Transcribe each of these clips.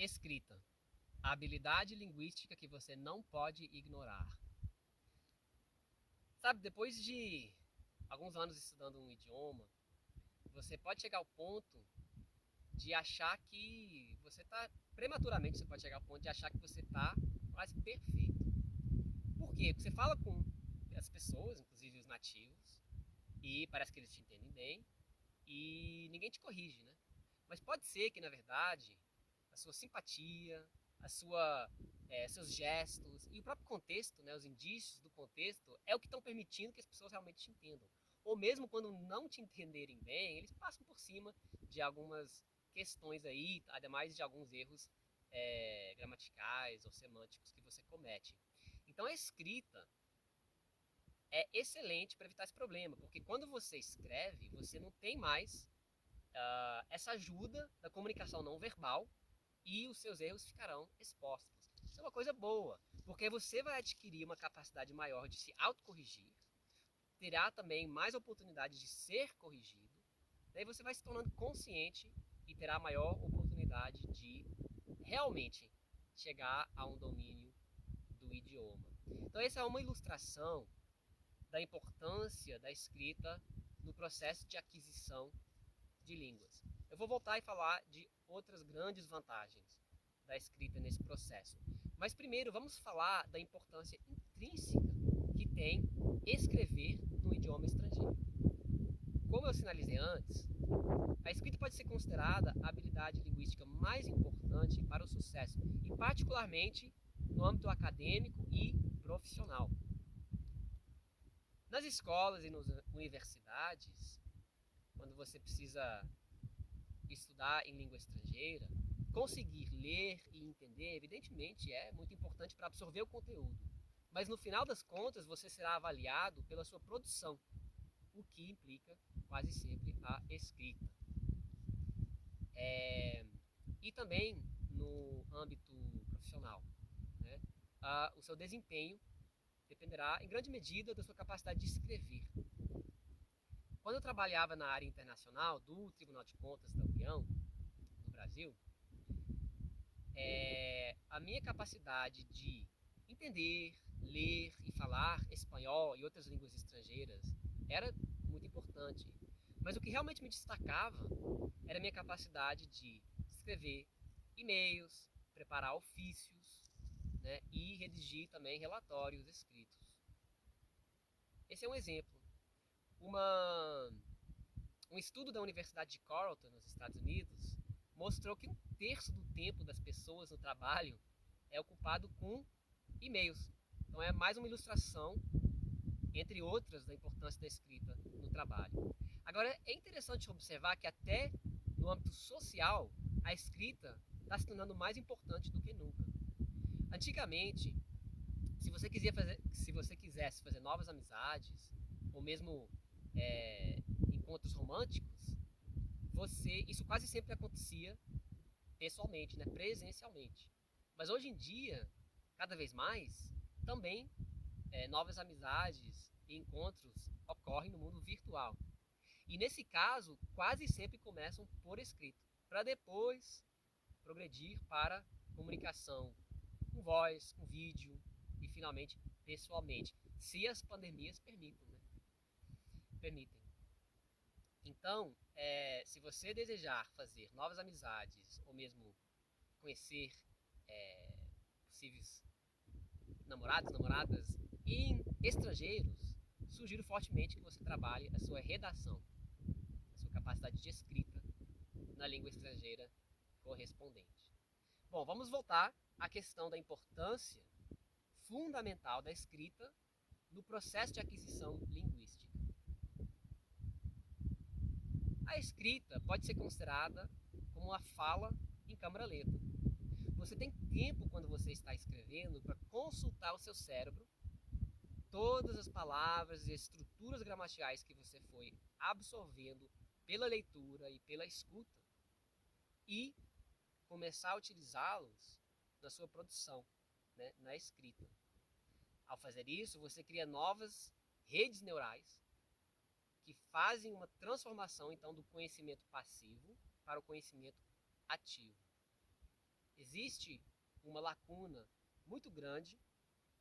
Escrita. A habilidade linguística que você não pode ignorar. Sabe, depois de alguns anos estudando um idioma, você pode chegar ao ponto de achar que você está prematuramente, você pode chegar ao ponto de achar que você está quase perfeito. Por quê? Porque você fala com as pessoas, inclusive os nativos, e parece que eles te entendem bem, e ninguém te corrige, né? Mas pode ser que, na verdade, a sua simpatia, seus gestos e o próprio contexto, né, os indícios do contexto, é o que estão permitindo que as pessoas realmente te entendam. Ou mesmo quando não te entenderem bem, eles passam por cima de algumas questões aí, ademais de alguns erros gramaticais ou semânticos que você comete. Então a escrita é excelente para evitar esse problema, porque quando você escreve, você não tem mais essa ajuda da comunicação não verbal e os seus erros ficarão expostos. Isso é uma coisa boa, porque você vai adquirir uma capacidade maior de se autocorrigir, terá também mais oportunidade de ser corrigido, daí você vai se tornando consciente e terá maior oportunidade de realmente chegar a um domínio do idioma. Então essa é uma ilustração da importância da escrita no processo de aquisição de línguas. Eu vou voltar e falar de outras grandes vantagens da escrita nesse processo. Mas primeiro vamos falar da importância intrínseca que tem escrever no idioma estrangeiro. Como eu sinalizei antes, a escrita pode ser considerada a habilidade linguística mais importante para o sucesso, e particularmente no âmbito acadêmico e profissional. Nas escolas e nas universidades, quando você precisa estudar em língua estrangeira, conseguir ler e entender, evidentemente, é muito importante para absorver o conteúdo. Mas no final das contas, você será avaliado pela sua produção, o que implica quase sempre a escrita. E também no âmbito profissional, né? O seu desempenho dependerá, em grande medida, da sua capacidade de escrever. Quando eu trabalhava na área internacional do Tribunal de Contas da União, no Brasil, a minha capacidade de entender, ler e falar espanhol e outras línguas estrangeiras era muito importante. Mas o que realmente me destacava era a minha capacidade de escrever e-mails, preparar ofícios, né, e redigir também relatórios escritos. Esse é um exemplo. Uma, um estudo da Universidade de Carleton, nos Estados Unidos, mostrou que um terço do tempo das pessoas no trabalho é ocupado com e-mails. Então é mais uma ilustração, entre outras, da importância da escrita no trabalho. Agora, é interessante observar que até no âmbito social, a escrita está se tornando mais importante do que nunca. Antigamente, se você quisesse fazer novas amizades, ou mesmo encontros românticos, isso quase sempre acontecia pessoalmente, né, presencialmente. Mas hoje em dia, cada vez mais, também novas amizades e encontros ocorrem no mundo virtual. E nesse caso, quase sempre começam por escrito, para depois progredir para comunicação com voz, com vídeo e finalmente pessoalmente, se as pandemias permitem, né? Permitem. Então, se você desejar fazer novas amizades ou mesmo conhecer possíveis namorados, namoradas em estrangeiros, sugiro fortemente que você trabalhe a sua redação, a sua capacidade de escrita na língua estrangeira correspondente. Bom, vamos voltar à questão da importância fundamental da escrita no processo de aquisição linguística. A escrita pode ser considerada como uma fala em câmara lenta. Você tem tempo quando você está escrevendo para consultar o seu cérebro, todas as palavras e estruturas gramaticais que você foi absorvendo pela leitura e pela escuta e começar a utilizá-los na sua produção, né, na escrita. Ao fazer isso, você cria novas redes neurais que fazem uma transformação então do conhecimento passivo para o conhecimento ativo. existe uma lacuna muito grande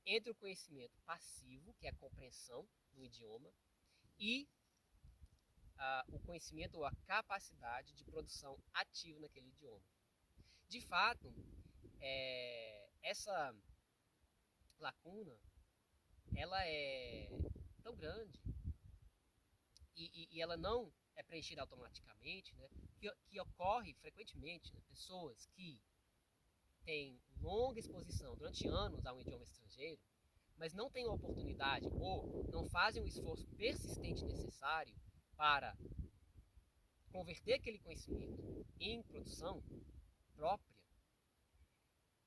entre o conhecimento passivo, que é a compreensão do idioma, e o conhecimento ou a capacidade de produção ativa naquele idioma. De fato, essa lacuna ela é tão grande e ela não é preenchida automaticamente, né, que ocorre frequentemente, né, pessoas que têm longa exposição durante anos a um idioma estrangeiro, mas não têm a oportunidade ou não fazem o esforço persistente necessário para converter aquele conhecimento em produção própria,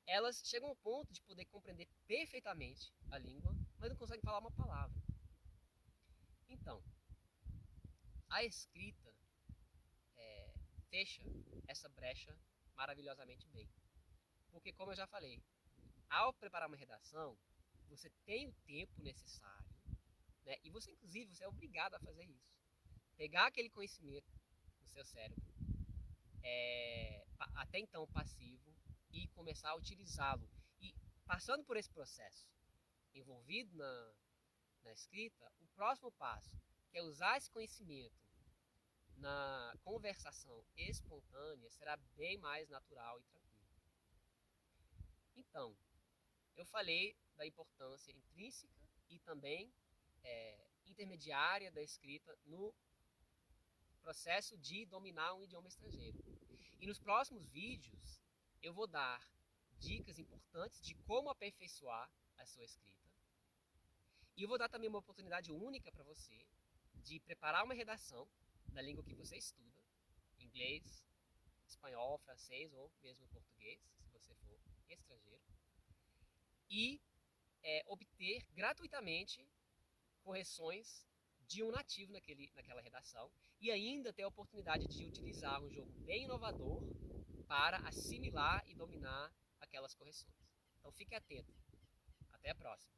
elas chegam ao ponto de poder compreender perfeitamente a língua, mas não conseguem falar uma palavra. Então, a escrita fecha essa brecha maravilhosamente bem. Porque, como eu já falei, ao preparar uma redação, você tem o tempo necessário, né? E você, inclusive, você é obrigado a fazer isso. Pegar aquele conhecimento no seu cérebro, até então passivo, e começar a utilizá-lo. E passando por esse processo, envolvido na escrita, o próximo passo, que é usar esse conhecimento na conversação espontânea, será bem mais natural e tranquilo. Então, eu falei da importância intrínseca e também intermediária da escrita no processo de dominar um idioma estrangeiro. E nos próximos vídeos eu vou dar dicas importantes de como aperfeiçoar a sua escrita. E eu vou dar também uma oportunidade única para você de preparar uma redação na língua que você estuda, inglês, espanhol, francês ou mesmo português, se você for estrangeiro, e obter gratuitamente correções de um nativo naquela redação e ainda ter a oportunidade de utilizar um jogo bem inovador para assimilar e dominar aquelas correções. Então fique atento. Até a próxima.